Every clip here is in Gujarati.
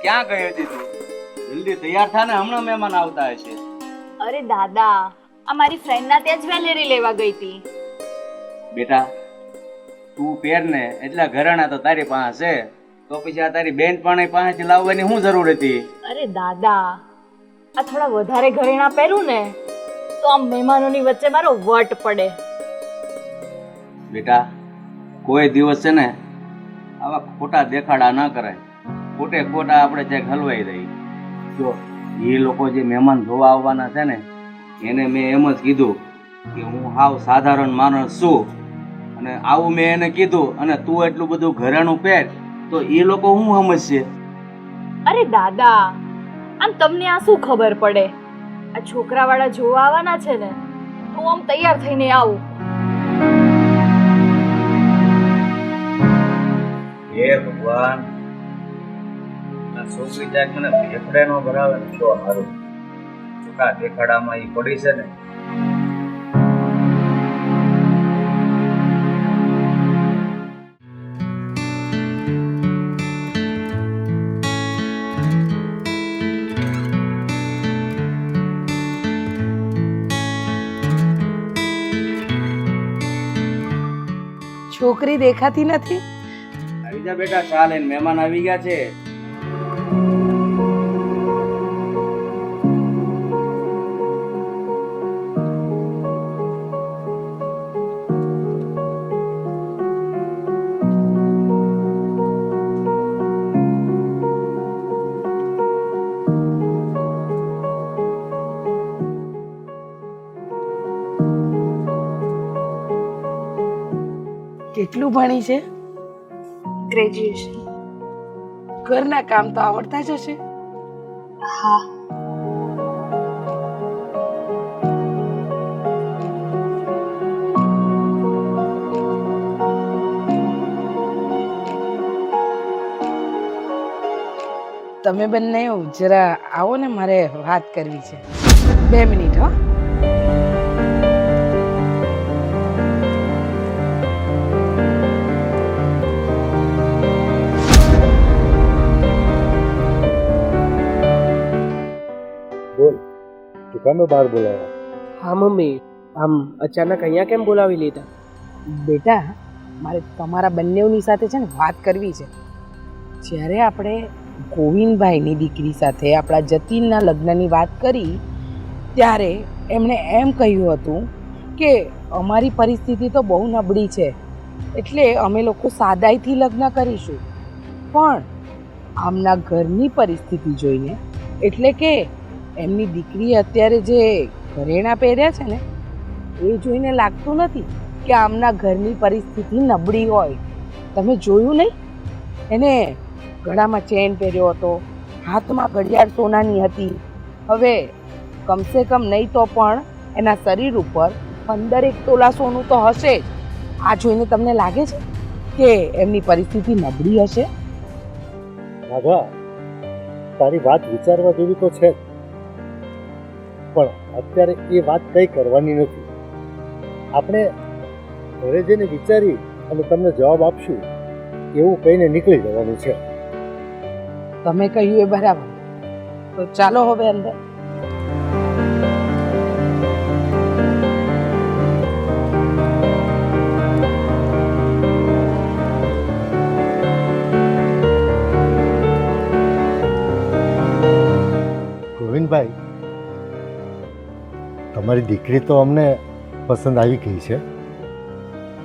ક્યાં ગઈ હતી તું? જલ્દી તૈયાર થા ને, હમણાં મહેમાન આવતા હશે. અરે દાદા, આ મારી ફ્રેન્ડના ત્યાં જ્વેલરી લેવા ગઈ હતી. બેટા, તું પહેર ને એટલા ઘરેણા તો તારી પાસે છે, તો પછી આ તારી બેન પણ પાસેથી લાવવાની શું જરૂર હતી? અરે દાદા, આ થોડા વધારે ઘરેણા પહેરું ને તો આમ મહેમાનોની વચ્ચે મારો વટ પડે. બેટા, કોઈ દિવસ છે ને આવા ખોટા દેખાડા ન કરાય. ખોટે ખોટા આપણે ચેક હલવાઈ દઈએ. જો એ લોકો જે મહેમાન જોવા આવવાના છે ને, એને મેં એમ જ કીધું કે હું હાવ સાધારણ માણસ છું, અને આવું મેં એને કીધું, અને તું એટલું બધું ઘરેણું પહેર તો એ લોકો શું સમજશે? અરે દાદા, આમ તમને આ શું ખબર પડે? આ છોકરાવાળા જોવા આવવાના છે ને, હું આમ તૈયાર થઈને આવું. હે ભગવાન, આ છોકરી ક્યાંક મને ભેફડે નો ભરાવે ને તો સારું. છોકરા દેખાડામાં એ પડી છે ને. છોકરી દેખાતી નથી. આવી જા બેટા, ચા લઈને મહેમાન આવી ગયા છે. કેટલું ભણી છે? ગ્રેજ્યુએશન. ઘરના કામ તો આવડતા જ હશે. હા. તમે બંને જરા આવો ને, મારે વાત કરવી છે. 2 મિનિટ હો. બોલ, તું કામે બહાર બોલાવ્યા? હા મમ્મી, આમ અચાનક અહીંયા કેમ બોલાવી લીધા? બેટા, મારે તમારા બંનેની સાથે છે ને વાત કરવી છે. જ્યારે આપણે ગોવિંદભાઈની દીકરી સાથે આપણા જતીનના લગ્નની વાત કરી, ત્યારે એમણે એમ કહ્યું હતું કે અમારી પરિસ્થિતિ તો બહુ નબળી છે, એટલે અમે લોકો સાદાઈથી લગ્ન કરીશું. પણ આમના ઘરની પરિસ્થિતિ જોઈને, એટલે કે એમની દીકરીએ અત્યારે જે ઘરેણાં પહેર્યા છે ને, એ જોઈને લાગતું નથી કે આમના ઘરની પરિસ્થિતિ નબળી હોય. તમે જોયું નહીં? એને ગળામાં ચેન પહેર્યો હતો, હાથમાં ઘડિયાળ સોનાની હતી. હવે કમસે કમ નહીં તો પણ એના શરીર ઉપર 15 તોલા સોનું તો હશે જ. આ જોઈને તમને લાગે છે કે એમની પરિસ્થિતિ નબળી હશે? રાધા, તારી વાત વિચારવા જેવી તો છે જ, પણ અત્યારે એ વાત કંઈ કરવાની નથી. આપણે ઘરે જઈને વિચારી અને તમને જવાબ આપશું એવું કહીને નીકળી જવાનું છે. તમે કહ્યું એ બરાબર. તો ચાલો હવે અંદર. ગોવિંદભાઈ, તમારી દીકરી તો અમને પસંદ આવી ગઈ છે,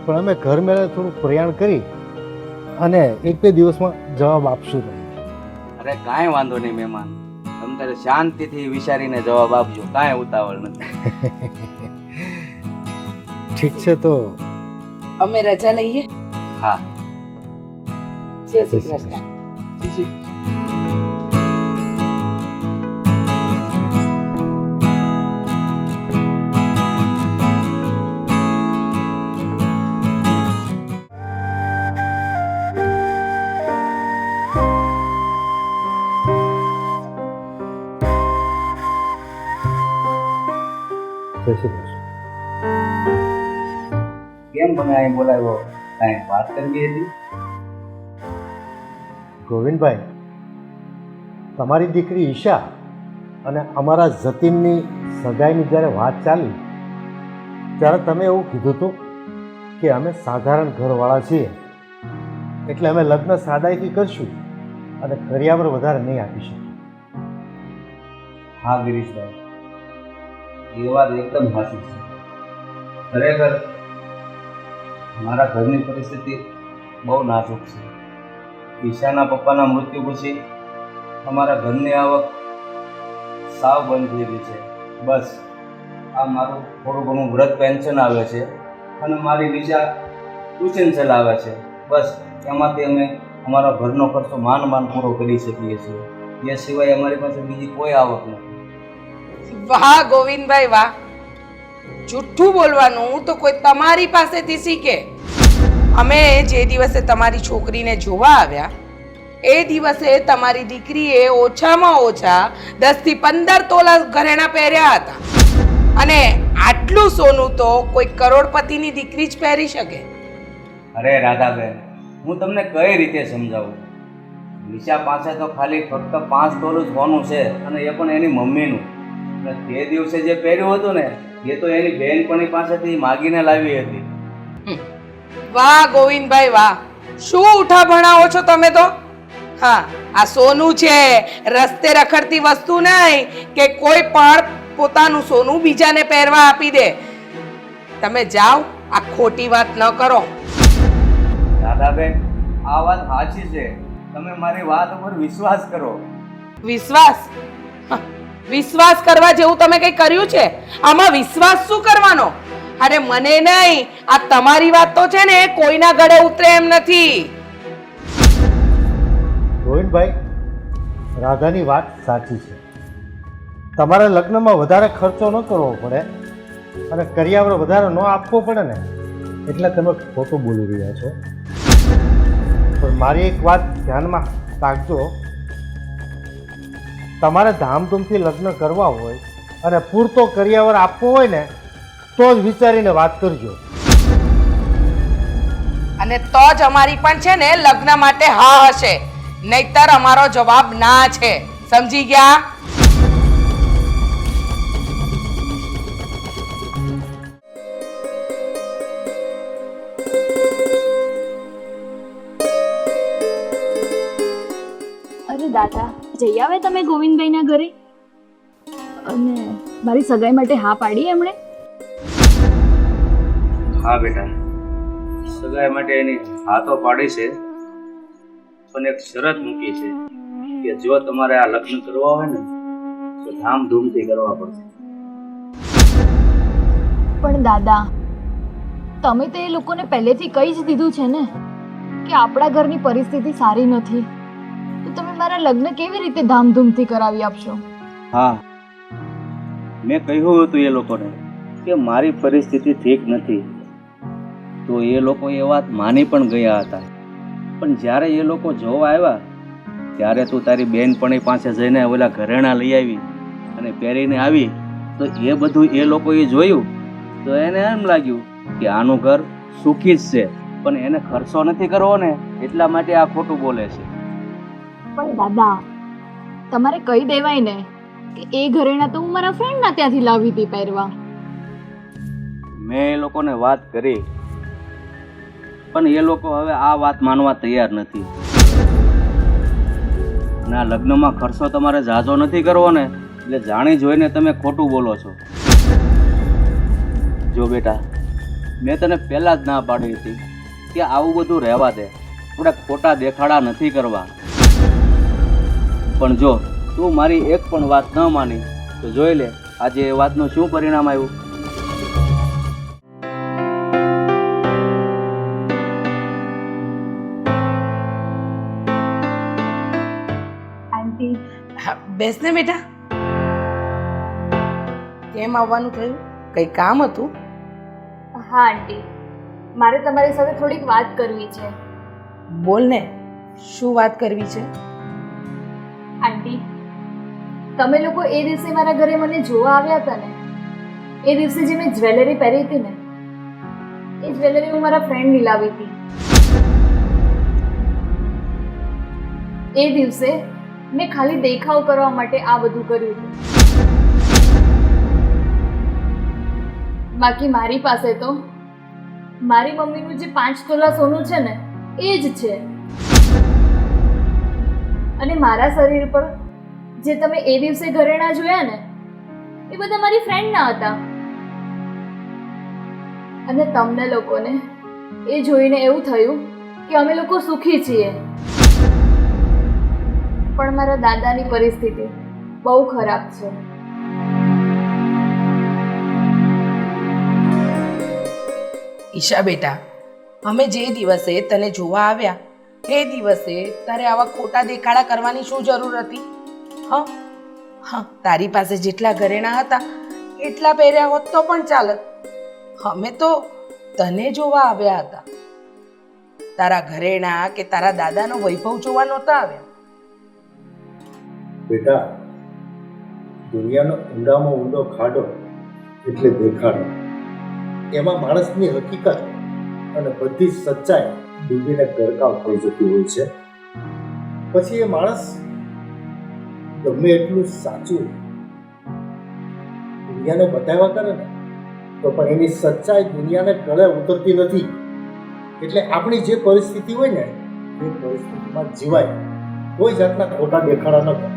પણ અમે ઘર મેળે થોડું પ્રયાણ કરી અને 1-2 દિવસમાં જવાબ આપશું તમને. અરે કાંઈ વાંધો નહીં મહેમાન, તમે તારે શાંતિથી વિચારીને જવાબ આપજો, કાંઈ ઉતાવળ નથી. ઠીક છે, તો અમે રજા લઈએ. હા. જય શ્રી કૃષ્ણ. જય શ્રી કૃષ્ણ. કેમ મને અહીં બોલાવ્યો? કાંઈ વાત કરવી હતી? ગોવિંદભાઈ, તમારી દીકરી ઈશા અને અમારા જતીનની સગાઈની જ્યારે વાત ચાલી ત્યારે તમે એવું કીધું હતું કે અમે સાધારણ ઘરવાળા છીએ, એટલે અમે લગ્ન સાદાઈથી કરશું અને કરિયાવર વધારે નહીં આપી શકીએ. હા ગિરીશભાઈ, એ વાત એકદમ સાચી છે. ખરેખર મારા ઘરની પરિસ્થિતિ બહુ નાજુક છે. ઈશાના પપ્પાના મૃત્યુ પછી અમારા ઘરની આવક સાવ બંધ થઈ ગઈ છે. બસ આ મારું થોડું ઘણું વ્રત પેન્શન આવે છે અને મારી બીજા ટ્યુશન ચલાવે છે. બસ એમાંથી અમે અમારા ઘરનો ખર્ચો માંડ પૂરો કરી શકીએ છીએ. એ સિવાય અમારી પાસે બીજી કોઈ આવક નથી. વાહ ગોવિંદભાઈ વાહ, જુઠ્ઠું બોલવાનું તો કોઈ તમારી પાસેથી શીખે. અમે જે દિવસે તમારી છોકરીને જોવા આવ્યા એ દિવસે તમારી દીકરીએ ઓછામાં ઓછા 10 થી 15 તોલા ઘરેણાં પહેર્યા હતા, અને આટલું સોનું તો કોઈ કરોડપતિની દીકરી જ પહેરી શકે. અરે રાધાબેન, હું તમને કઈ રીતે સમજાવું? નિશા પાસે તો ખાલી ફક્ત 5 તોલું જ સોનું છે, અને એ પણ એની મમ્મીનું. અને તે દિવસે જે પહેર્યું હતું ને એ તો એની બહેનપણી પાસેથી માગીને લાવી હતી. વાહ ગોવિંદભાઈ વાહ, શું ઉઠા ભણાવો છો તમે તો. હા, આ સોનું છે, રસ્તે રખડતી વસ્તુ નહીં કે કોઈ પણ પોતાનું સોનું બીજાને પહેરવા આપી દે. તમે જાઓ, આ ખોટી વાત ન કરો. રાધાબેન, આ વાત સાચી છે. તમે મારી વાત ઉપર વિશ્વાસ કરો. વિશ્વાસ? વિશ્વાસ કરવા જેવું તમે કઈ કર્યું છે? આમાં વિશ્વાસ શું કરવાનો? અરે મને નહીં, આ તમારી વાત તો છે ને કોઈના ગળે ઉતરે એમ નથી. ગોવિંદભાઈ, રાધાની વાત સાચી છે. તમારે લગ્નમાં વધારે ખર્ચો ન કરવો પડે અને કરિયાવર વધારે ન આપવો પડે ને, એટલે તમે ખોટું બોલી રહ્યા છો. પણ મારી એક વાત ધ્યાનમાં રાખજો, તમારે ધામધૂમથી લગ્ન કરવા હોય અને પૂરતો કરિયાવર આપવો હોય ને તો જ વિચારીને વાત કરજો. અને તો જ અમારી પણ છે ને લગ્ન માટે હા હશે, નહીતર અમારો જવાબ ના છે. સમજી ગયા? અરે દાદા, જઈ આવે તમે ગોવિંદભાઈના ઘરે? અને મારી સગાઈ માટે હા પાડી એમણે? હા બેટા, સગાઈ માટે એની હા તો પાડી છે, પણ એક શરત મૂકી છે કે જો તમારે આ લગ્ન કરવા હોય ને તો ધામધૂમથી કરવા પડશે. પણ દાદા, તમે તો એ લોકોને પહેલેથી કહી જ દીધું છે ને કે આપણા ઘરની પરિસ્થિતિ સારી નથી, તો તમે મારા લગ્ન કેવી રીતે ધામધૂમથી કરાવી આપશો? હા, મેં કહ્યું હતું એ લોકોને કે મારી પરિસ્થિતિ ઠીક નથી, તો એ લોકો એ વાત માની પણ ગયા હતા. પણ જ્યારે એ લોકો જોવા આવ્યા ત્યારે તું તારી બેનપણી પાસે જઈને ઓલા ઘરેણાં લઈ આવી અને પહેરીને આવી, તો એ બધું એ લોકોએ જોયું તો એને એમ લાગ્યું કે આનું ઘર સુખી જ છે, પણ એને ખર્ચો નથી કરવો ને એટલા માટે આ ખોટું બોલે છે. પણ દાદા, તમારે કહી દેવાય ને કે એ ઘરેણાં તો હું મારા ફ્રેન્ડના ત્યાંથી લાવી હતી પહેરવા. મેં એ લોકોને વાત કરી, પણ એ લોકો હવે આ વાત માનવા તૈયાર નથી. ના, લગ્નમાં ખર્ચો તમારે ઝાઝો નથી કરવો ને એટલે જાણી જોઈને તમે ખોટું બોલો છો. જો બેટા, મેં તને પહેલા જ ના પાડી હતી કે આવું બધું રહેવા દે, આપણે ખોટા દેખાડા નથી કરવા. પણ જો તું મારી એક પણ વાત ન માની તો જોઈ લે આજે એ વાતનું શું પરિણામ આવ્યું. આંટી, બેસ ને બેટા. કેમ આવવાનું થયું? કઈ કામ હતું? હા આંટી, મારે તમારી સાથે થોડીક વાત કરવી છે. બોલ ને, શું વાત કરવી છે? આંટી, તમે લોકો એ દિવસે મારા ઘરે મને જોવા આવ્યા હતા ને, એ દિવસે જે મેં જ્વેલરી પહેરી હતી ને, એ જ્વેલરી હું મારા ફ્રેન્ડની લાવી હતી. એ દિવસે મેં ખાલી દેખાવ કરવા માટે આ બધું કર્યું હતું. બાકી મારી પાસે તો મારી મમ્મીનું જે 5 તોલા સોનું છે ને એ જ છે. અને મારા શરીર પર જે તમે એ દિવસે ઘરેણાં જોયા ને એ બધા મારી ફ્રેન્ડના હતા. અને તમને લોકોને એ જોઈને એવું થયું કે અમે લોકો સુખી છીએ. પણ મારા દાદાની પરિસ્થિતિ બહુ ખરાબ છે. ઈશા બેટા, અમે જે દિવસે તને જોવા આવ્યા એ દિવસે તારે આવા ખોટા દેખાડા કરવાની શું જરૂર હતી? હા હા, તારી પાસે જેટલા ઘરેણાં હતા એટલા પહેર્યા હોત તો પણ ચાલત. અમે તો તને જોવા આવ્યા હતા, તારા ઘરેણાં કે તારા દાદાનો વૈભવ જોવા નહોતા આવ્યા. બેટા, દુનિયાનો ઊંડામાં ઊંડો ખાડો એટલે દેખાડો. એમાં માણસની હકીકત અને બધી સચ્ચાઈ ડૂબીને ગરકાવ થઈ જતી હોય છે. પછી એ માણસ ગમે એટલું સાચું દુનિયાને બતાવ્યા કરે ને તો પણ એની સચ્ચાઈ દુનિયાને ગળે ઉતરતી નથી. એટલે આપણી જે પરિસ્થિતિ હોય ને એ પરિસ્થિતિમાં જીવાય, કોઈ જાતના ખોટા દેખાડા ન કરે.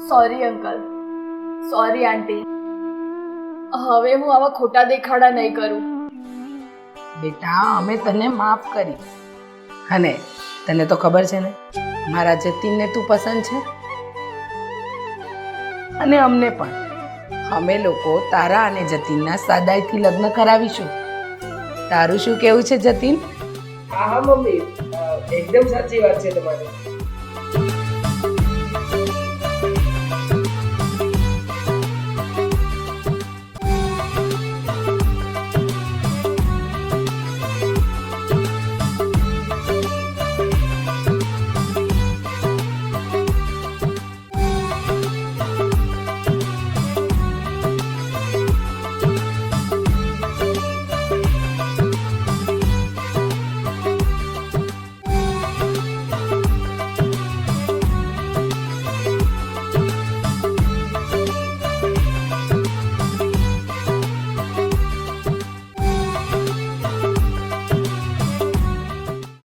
સોરી અંકલ, સોરી આંટી. હવે હું આવા ખોટા દેખાડા નહીં કરું. બેટા, અમે તને માફ કરી. અને તને તો ખબર છે ને મારા જતીનને તું પસંદ છે, અને અમને પણ. અમે લોકો તારા અને જતીનના સાદાઈથી લગ્ન કરાવીશું. તારું શું કહેવું છે જતીન? હા હા મમ્મી, એકદમ સાચી વાત છે તમારી.